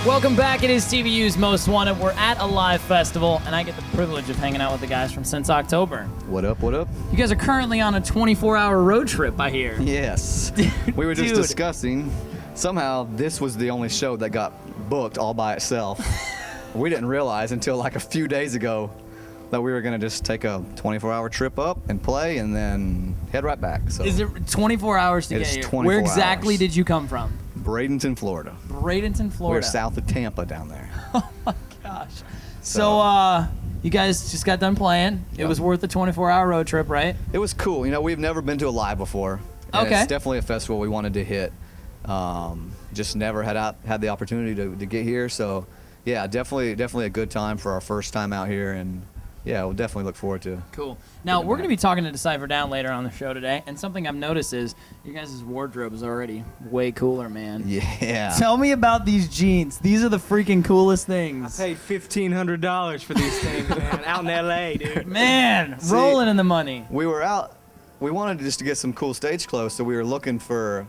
Welcome back. It is TVU's Most Wanted. We're at a live festival, and I get the privilege of hanging out with the guys from Since October. What up, what up? You guys are currently on a 24-hour road trip, I hear. Yes. We were just Dude. discussing, somehow this was the only show that got booked all by itself. We didn't realize until like a few days ago that we were going to just take a 24-hour trip up and play and then head right back. So Is it 24 hours to It get is here? 24 Where exactly hours. did you come from? Bradenton, Florida. Bradenton, Florida. We're south of Tampa down there. Oh my gosh. So, you guys just got done playing. It Yep. was worth the 24-hour road trip, right? It was cool. You know, we've never been to a live before. And Okay. It's definitely a festival we wanted to hit. Just never had the opportunity to get here. So, yeah, definitely a good time for our first time out here. And, yeah, we'll definitely look forward to Cool. Now, we're going to be talking to Decipher Down later on the show today, and something I've noticed is you guys' wardrobe is already way cooler, man. Yeah. Tell me about these jeans. These are the freaking coolest I things. paid $1,500 for these things, man. Out in LA, dude. Man, See, rolling in the money. We were out. We wanted just to get some cool stage clothes, so we were looking for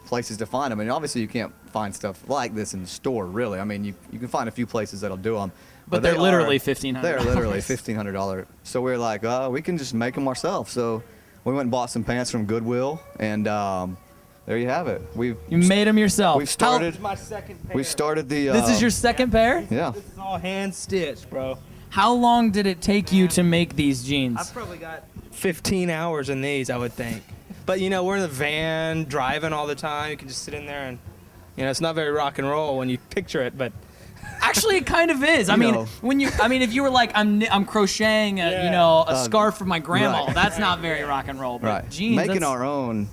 places to find them. And obviously, you can't find stuff like this in the store, really. I mean, you can find a few places that'll do them. But they're literally are- $1,500. They're literally $1,500. So we were like, we can just make them ourselves. So we went and bought some pants from Goodwill, and there you have it. You made them yourself. We've started. This is my second pair. We started the. This is your second pair? Yeah. This is all hand stitched, bro. How long did it take you to make these I've jeans? probably got 15 hours in these, I would think. But you know, we're in the van, driving all the time. You can just sit in there and, you know, it's not very rock and roll when you picture it, but Actually, it kind of is. I You mean, know. if you were like, I'm crocheting, a scarf for my grandma, right. that's not very rock and roll. But Right. jeans, Making that's- our own,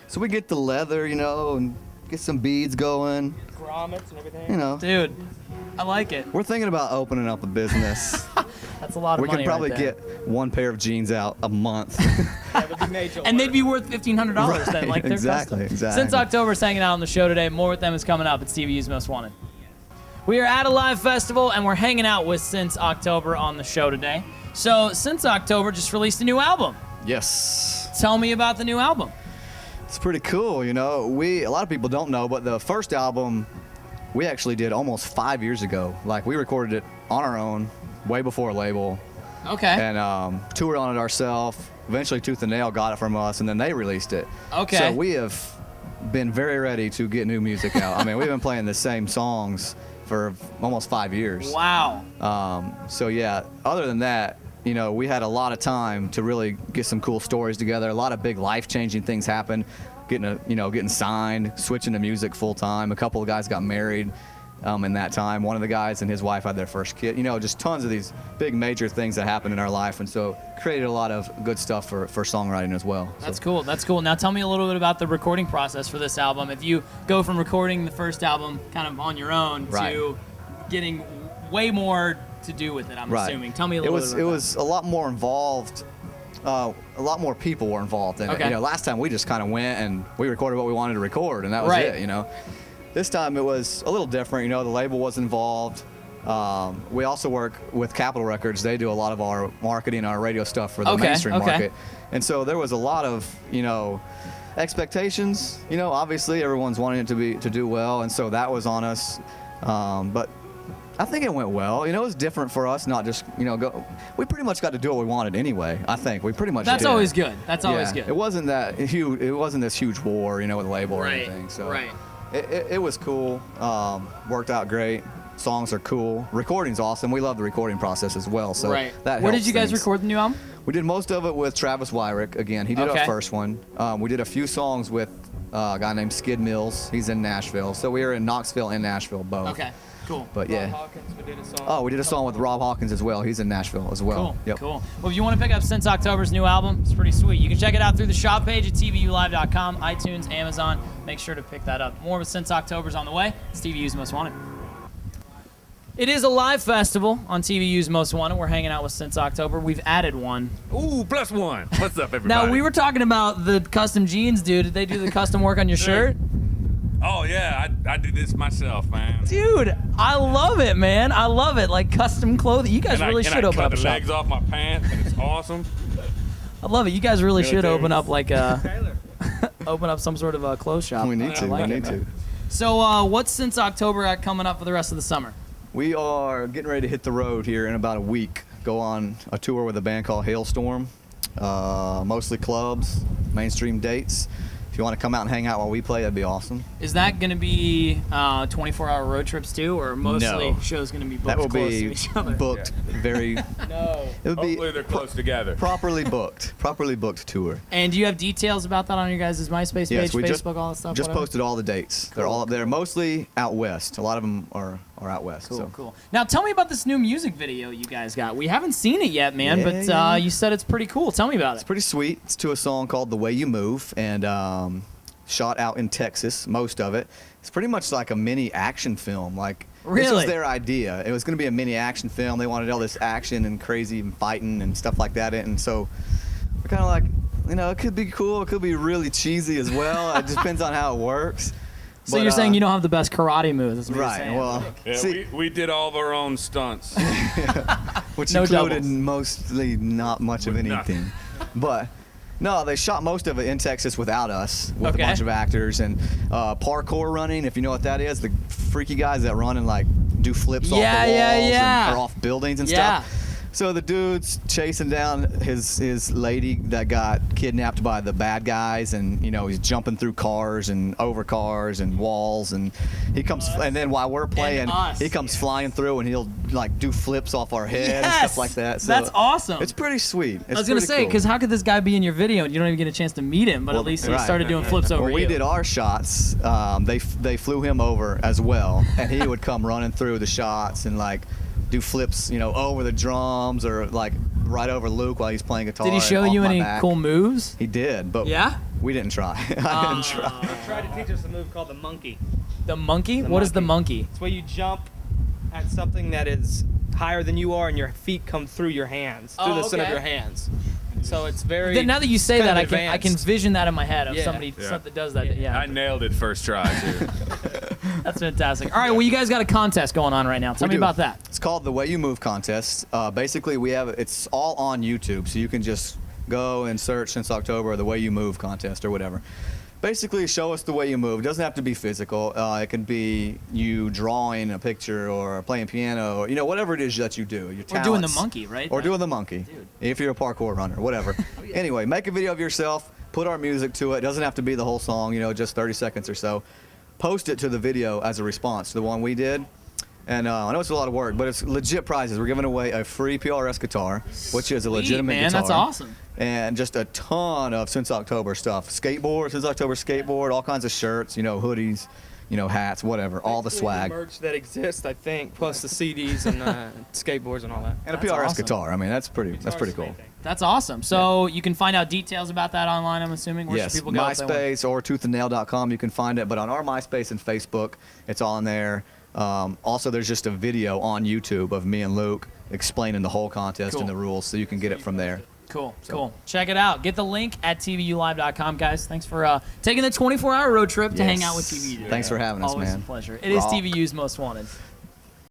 So we get the leather, and get some beads going, grommets and everything. Dude, I like it. We're thinking about opening up a business. That's a lot of We money. could probably right there. get one pair of jeans out a month. Yeah, but you made your And they'd work. be worth $1,500 then, like they're Exactly, custom. exactly. Since October's hanging out on the show today, more with them is coming up. It's TVU's Most Wanted. We are at a live festival, and we're hanging out with Since October on the show today. So, Since October just released a new album. Yes. Tell me about the new album. It's pretty cool, a lot of people don't know, but the first album we actually did almost 5 years ago. Like, we recorded it on our own, way before a label, Okay. and toured on it ourselves. Eventually, Tooth and Nail got it from us, and then they released it. Okay. So we have been very ready to get new music out. I mean, we've been playing the same songs for almost 5 years. Wow. So yeah, other than that, we had a lot of time to really get some cool stories together. A lot of big life-changing things happened. Getting signed, switching to music full time. A couple of guys got married in that time. One of the guys and his wife had their first kid. Just tons of these big major things that happened in our life, and so created a lot of good stuff for songwriting as well. That's cool. That's cool. Now tell me a little bit about the recording process for this album. If you go from recording the first album kind of on your own Right. to getting way more to do with it, I'm Right. assuming. Tell me a little bit about It was a lot more involved. A lot more people were involved in Okay. it. Last time we just kind of went and we recorded what we wanted to record, and that was Right. it. This time it was a little different. The label was involved. We also work with Capitol Records. They do a lot of our marketing, our radio stuff for the Okay, mainstream okay. market, and so there was a lot of expectations. Obviously everyone's wanting it to do well, and so that was on us. But I think it went well. It was different for us, not just go. We pretty much got to do what we wanted anyway. I think we pretty much. That's did. always good. That's always good. It wasn't that huge. It wasn't this huge war, with the label or Right, anything. So right. it was cool. Worked out great. Songs are cool. Recording's awesome. We love the recording process as well. So Right. that Where did helps you guys things. record the new album? We did most of it with Travis Wyrick. Again, he did Okay. our first one. We did a few songs with a guy named Skid Mills. He's in Nashville. So we were in Knoxville and Nashville both. Okay. Cool. But yeah. Rob Hawkins, we did a song. Oh, we did a song with Rob Hawkins as well. He's in Nashville as well. Cool. Yep. Cool. Well, if you want to pick up Since October's new album, it's pretty sweet. You can check it out through the shop page at TVUlive.com, iTunes, Amazon. Make sure to pick that up. More with Since October's on the way. It's TVU's Most Wanted. It is a live festival on TVU's Most Wanted. We're hanging out with Since October. We've added one. Ooh, plus one. What's up, everybody? Now, we were talking about the custom jeans, dude. Did they do the custom work on your shirt? Oh, yeah, I do this myself, man. Dude, I love it, man. I love it. Like custom clothing. You guys really should open cut up a the shop. legs off my pants, and it's awesome. I love it. You guys really should Military. open up like Taylor. open up some sort of a clothes shop. We need I to. like We it, need man. to. So what's Since October got coming up for the rest of the summer? We are getting ready to hit the road here in about a week. Go on a tour with a band called Hailstorm. Mostly clubs, mainstream dates. If you want to come out and hang out while we play, that'd be awesome. Is that going to be 24-hour road trips too, or mostly No. shows going to be booked That will close to be each other? booked very. No. It would Hopefully be they're close together. properly booked tour. And do you have details about that on your guys' MySpace Yes, page, we Facebook, all that stuff? just whatever? posted all the dates. They're all up there, mostly out west. A lot of them are out west. Cool, so. cool. Now tell me about this new music video you guys got. We haven't seen it yet, man, Yeah, but yeah. you said it's pretty cool. Tell me about It's it. pretty sweet. It's to a song called "The Way You Move," and shot out in Texas. Most of it. It's pretty much like a mini action film. Like this Really? was their idea. It was going to be a mini action film. They wanted all this action and crazy and fighting and stuff like that. And so we're kind of like, it could be cool. It could be really cheesy as well. It depends on how it works. So But, you're saying you don't have the best karate moves? That's what you're Right. saying. Well, Yeah, see, we did all of our own stunts. which No included doubles. mostly not much of With anything. But no, they shot most of it in Texas without us, with Okay. a bunch of actors and parkour running. If you know what that is, the freaky guys that run and like do flips off the Yeah, walls yeah, yeah. or off buildings and Yeah. stuff. So the dude's chasing down his lady that got kidnapped by the bad guys, and he's jumping through cars and over cars and walls, and he comes and then while we're playing, us. he comes flying through and he'll like do flips off our head and Yes! stuff like that. So That's awesome. It's pretty sweet. I was gonna say, because how could this guy be in your video and you don't even get a chance to meet him? But Well, at least he right. started doing flips over When we you. did our shots, they flew him over as well, and he would come running through the shots and like do flips, over the drums or like right over Luke while he's playing guitar. Did he and show off you my any back. cool moves? He did, but Yeah? we didn't try. I didn't try. He tried to teach us a move called the monkey. The monkey? The What is the monkey. monkey? It's where you jump at something that is higher than you are, and your feet come through your hands, through Oh, the center of okay. your hands. So it's very. Now that you say kind that, of I can advanced. vision that in my head of Yeah. somebody Yeah. something does that. Yeah, I nailed it first try, too. that's fantastic. All right, well, you guys got a contest going on right now. Tell We me do. about that. It's called the Way You Move contest. Basically, it's all on YouTube, so you can just go and search Since October the Way You Move contest or whatever. Basically, show us the way you move. It doesn't have to be physical. It can be you drawing a picture or playing piano, or whatever it is that you do. Your Or doing the talents. monkey, right? Or doing the monkey, Dude. if you're a parkour runner, whatever. Anyway, make a video of yourself, put our music to it. It doesn't have to be the whole song, just 30 seconds or so. Post it to the video as a response to the one we did. And I know it's a lot of work, but it's legit prizes. We're giving away a free PRS guitar, which is a Sweet, legitimate man, guitar. that's awesome. And just a ton of Since October stuff. Skateboard, Since October skateboard, all kinds of shirts, hoodies, hats, whatever, all the swag. merch that exists, I think, plus the CDs and skateboards and all that. And a That's PRS awesome. guitar. I mean, that's pretty cool. That's awesome. So you can find out details about that online, I'm assuming? Where should Yes, people go if they want? MySpace or toothandnail.com, you can find it. But on our MySpace and Facebook, it's on there. Also, there's just a video on YouTube of me and Luke explaining the whole contest Cool. and the rules, so you can get it from there. Cool, cool. Check it out. Get the link at TVUlive.com, guys. Thanks for taking the 24-hour road trip to hang out with TVU. Thanks for having us, Always man. a pleasure. It is Raw. TVU's Most Wanted.